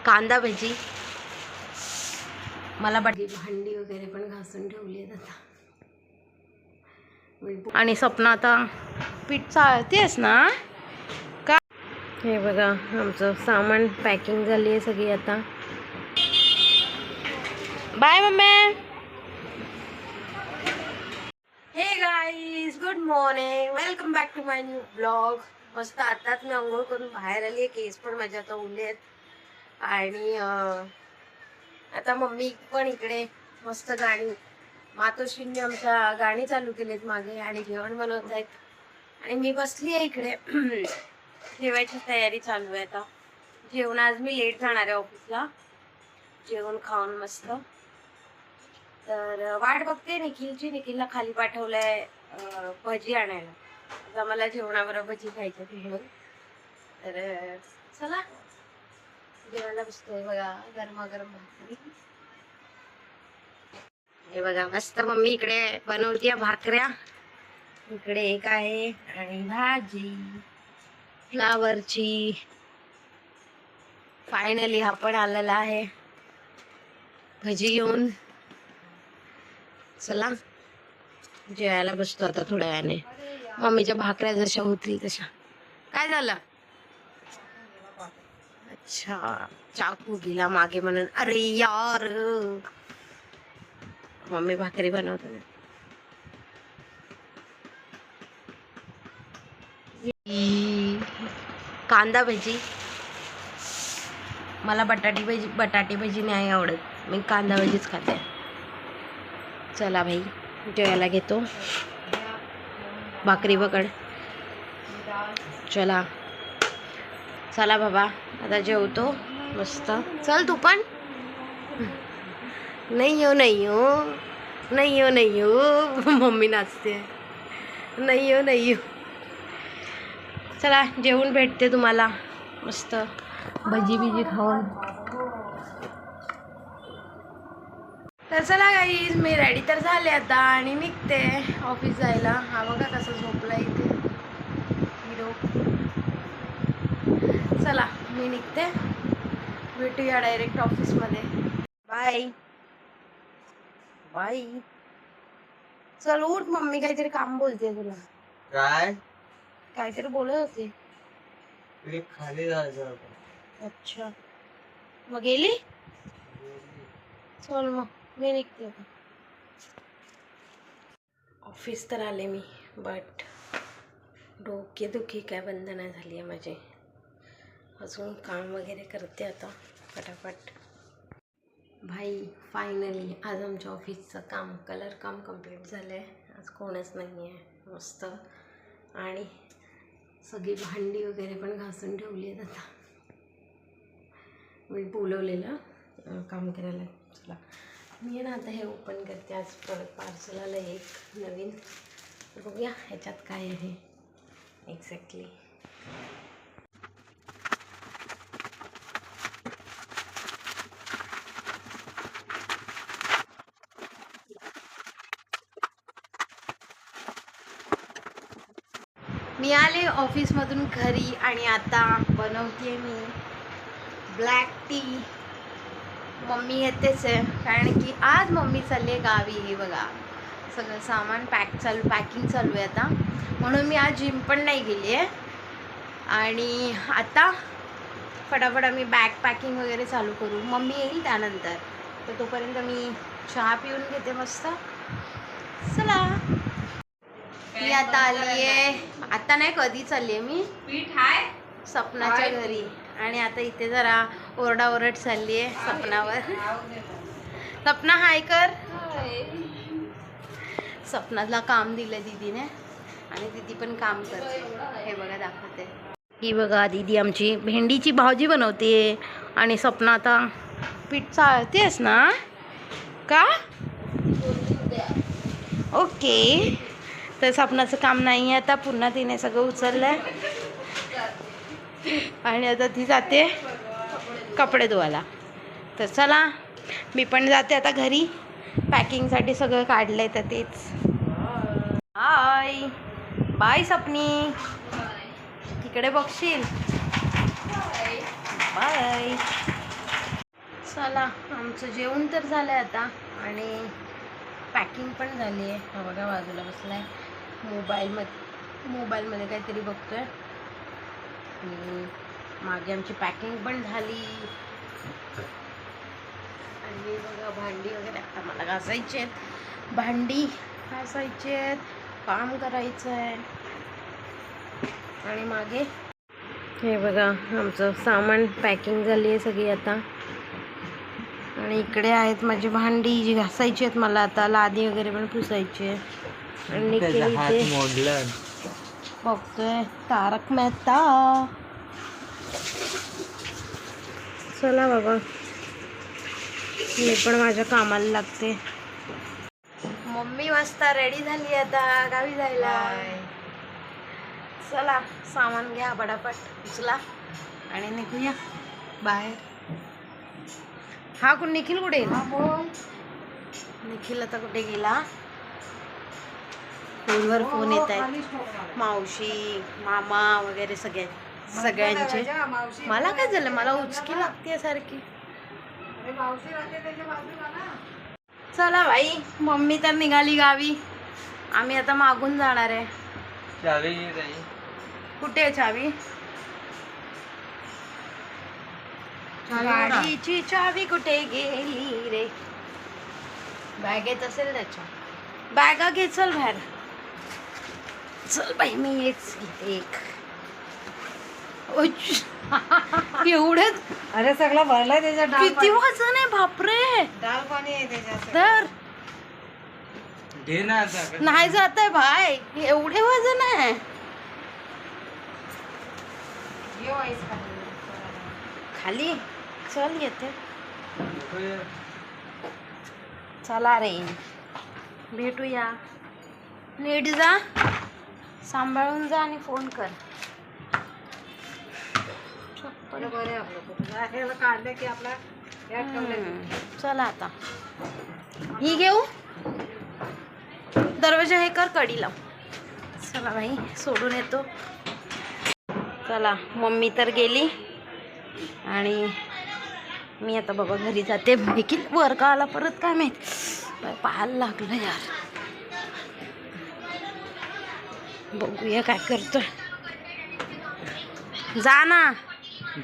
कांदा भजी मला भांडी वगैरे पण घासून ठेवली आहेत आता. आणि स्वप्न आता पीठ चाळतेस ना का? हे बघा आमचं सामान पॅकिंग झाली आहे सगळी आता. Bye mummy. Hey guys, good morning, welcome back to my new blog. मस्त आताच मी अंघोळ करून बाहेर आली आहे. केस पण माझ्या आता उरले आहेत. आणि आता मम्मी पण इकडे मस्त गाणी मातोश्रींनी आमच्या गाणी चालू केलेत मागे आणि जेवण बनवत आहेत. आणि मी बसली आहे इकडे. जेवायची तयारी चालू आहे आता. जेवण आज मी लेट जाणार आहे ऑफिसला. जेवण खाऊन मस्त. तर वाट बघते निखिलची. निखिलला खाली पाठवलंय भजी आणायला. आता मला जेवणाबरोबर भजी खायची म्हणून. तर चला जेवायला बसतोय. बघा गरमागरम भाकरी. हे बघा मस्त मम्मी इकडे बनवतीये भाकऱ्या. इकडे एक आहे आणि भाजी फ्लावरची. फायनली हा पण आलेला आहे भजी घेऊन. चला जेवायला बसतो आता थोड्या वेळाने. मम्मीच्या भाकऱ्या जशा होतील तशा. काय झालं? अच्छा, चाकू गेला मागे म्हणून. अरे यार, मम्मी भाकरी बनवते. कांदा भजी मला बटाटे भजी नाही आवडत. मी कांदा भजीच खाते. चला भाई जेवायला घेतो. भाकरी पकड. चला चला बाबा आता जेवतो मस्त. चल तू पण. नाही हो नाही हो नाही हो नाही हो. मम्मी नाचते. नाही हो नाही हो. चला जेवून भेटते तुम्हाला मस्त भजी बिजी खाऊन. तर चला गाईज, मी रेडी तर झाले आता आणि निघते ऑफिस जायला. हा बघा कसं झोपला इथे हिरो. चला मी निघते. भेटूया डायरेक्ट ऑफिसमध्ये. Bye bye. चल उठ, मम्मी काहीतरी काम बोलते तुला. काय? काहीतरी बोलत होते. खाली जायचं. अच्छा मग गेली. चल मग मी निघते. ऑफिस तर आले मी, बट डोकेदुखी काय बंद नाही झाली आहे माझी. अजून काम वगैरे करते आता फटाफट. भाई फायनली आज आमच्या ऑफिसचं काम कलर काम कंप्लीट झालं आहे. आज कोणच नाही आहे मस्त. आणि सगळी भांडी वगैरे पण घासून ठेवली आहेत आता. मी बोलवलेलं काम करायला. चला मी ना आता हे ओपन करते. आज परत पार्सल आलं एक नवीन. बघूया ह्याच्यात काय आहे एक्झॅक्टली. मी आले ऑफिसमधून घरी आणि आता बनवते मी ब्लॅक टी. मम्मी येतेच आहे कारण की आज मम्मी चालली आहे गावी. हे बघा सगळं सामान पॅकिंग चालू आहे आता. म्हणून मी आज जिम पण नाही गेली आहे. आणि आता फटाफट आम्ही बॅग पॅकिंग वगैरे चालू करू. मम्मी येईल त्यानंतर. तर तोपर्यंत मी चहा पिऊन घेते मस्त. चला मी आता आली आहे. आता नाही कधी चालली आहे मी. पीठ आहे सपनाच्या घरी. आणि आता इथे जरा ओरडाओरड चालली आहे सपनावर. सपना हाय कर. सपनाला काम दिलं दीदीने आणि दीदी पण काम करते. हे बघा दाखवते. ही बघा दीदी आमची भेंडीची भाजी बनवते. आणि सपना आता पीठ चाळतेस ना का? ओके. तर सपनाचं काम नाही आहे आता. पुन्हा तिने सगळं उचललं आहे. आणि आता ती जाते कपडे धुवायला. तर चला मी पण जाते आता घरी. पॅकिंगसाठी सगळं काढलं आहे तर तेच. Bye bye Sapni. तिकडे बघशील. चला आमचं जेवण तर झालं आहे आता आणि पॅकिंग पण झाली आहे. हा बघा बाजूला बसलाय मोबाईलमध्ये काहीतरी बघतोय आणि मागे आमची पॅकिंग पण झाली. आणि बघा भांडी वगैरे आता मला घासायची आहेत, भांडी घासायची आहेत, काम करायचं आहे. आणि मागे हे बघा आमचं सामान पॅकिंग झाली आहे सगळी आता. आणि इकडे आहेत माझी भांडी जी घासायची आहेत मला आता, लादी वगैरे पण पुसायची आहे. आणि निखिल इथे मोडलं बघतोय तारक मेहता. चला बाबा मी पण माझ्या कामाला लागते. मम्मी मस्त रेडी झाली आता गावी जायला. चला सामान घ्या पटापट उचला आणि निघूया बाहेर. हा कोण निखिल कुठे गेला? निखिल आता कुठे गेला? फोनवर फोन येत आहेत मावशी मामा वगैरे सगळ्यांचे. मला काय झालं, मला उचकी लागते सारखी. चला भाई मम्मी तर निघाली गावी, आम्ही आता मागून जाणार आहे. चावी कुठे आहे चावी? गाडीची चावी कुठे गेली रे? बॅगेत असेल त्याच्या. बॅगा घे चल बाहेर. चल बाई मी हेच घेते एक. एवढंच? अरे सगळं भरलाय त्याच्यात. डाळ किती वजन आहे बापरे. डाळ पाणी आहे त्याच्यात. तर घे ना आता. नाही जात आहे भाई, एवढे वजन आहे. ये वाईस खाली चल येते. चला रे भेटूया. नीट जा, सांभाळून जा आणि फोन कर. बरे आपलं काढलं की आपला यात ठेवलं. चला आता ही घेऊ. दरवाजा हे कर, कडी लाव. चला भाई सोडून येतो. चला मम्मी तर गेली आणि मी आता बाबा घरी जाते. देखील वर का आला परत काय माहित, पाहायला लागलं यार. बघूया काय करतोय. जा ना.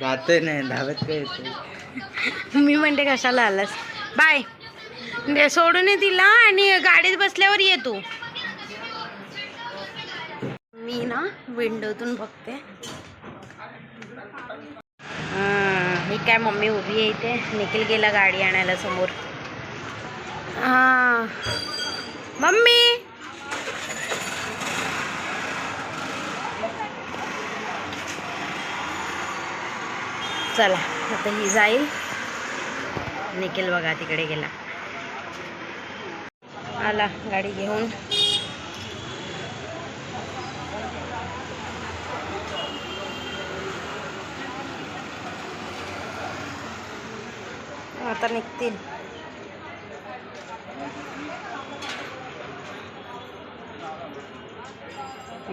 जाते नाही धावत काय येते. मी म्हणते कशाला आलास. बाय सोडून ये तिला आणि गाडीत बसल्यावर ये तू. मी ना विंडोतून बघते. ही काय मम्मी उभी आहे इथे. निखिल गेला गाडी आणायला समोर. हा मम्मी चला आता ही जाईल. निखिल बघा तिकडे गेला. आला गाडी घेऊन. आता निघतील.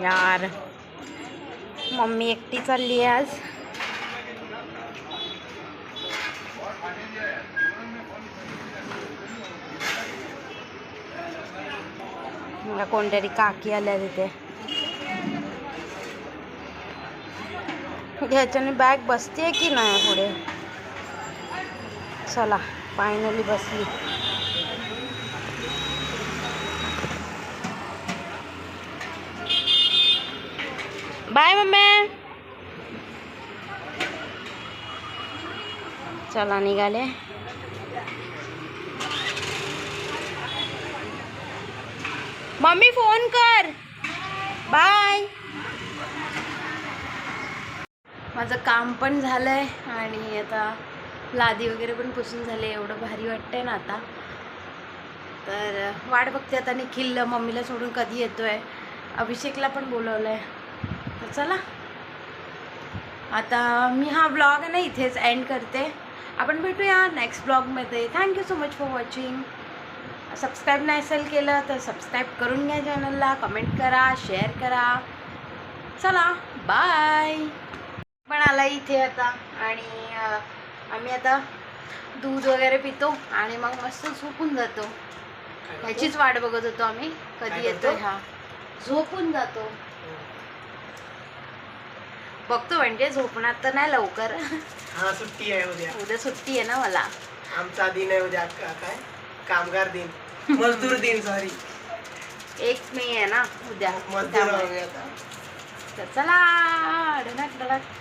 यार मम्मी एकटी चालली आहे आज. मला कोणतरी काकी आल्या तिथे. ह्याच्याने बॅग बसते की नाही पुढे. चला फायनली बसली. Bye mummy. चला निघाले. मम्मी फोन कर. बाय. माझं काम पण झालंय आणि आता लादी वगैरे पण पुसून झाले. एवढं भारी वाटतंय ना आता. तर वाट बघते आता निखिल मम्मीला सोडून कधी येतोय. अभिषेकला पण बोलवलंय. तर चला आता मी हा ब्लॉग ना इथेच एंड करते. आपण भेटूया नेक्स्ट ब्लॉगमध्ये. Thank you so much for watching. Subscribe नाही असेल केलं तर सबस्क्राईब करून घ्या चॅनलला. कमेंट करा, शेअर करा. चला बाय. पण आला इथे आता आणि आम्ही आता दूध वगैरे पितो आणि मग मस्त झोपून जातो. ह्याचीच वाट बघत होतो आम्ही, काय कधी येतो करतो? हा. झोपून जातो. बघतो म्हणजे झोपणार तर नाही लवकर. हा सुट्टी आहे उद्या. उद्या सुट्टी आहे ना मला. आमचा दिन आहे उद्या. काय कामगार दिन, मजदूर दिन, सॉरी. 1 मे आहे ना उद्या. मजदूर त्यामुळे. आहोत आता. तर चला. ढनक ढनक.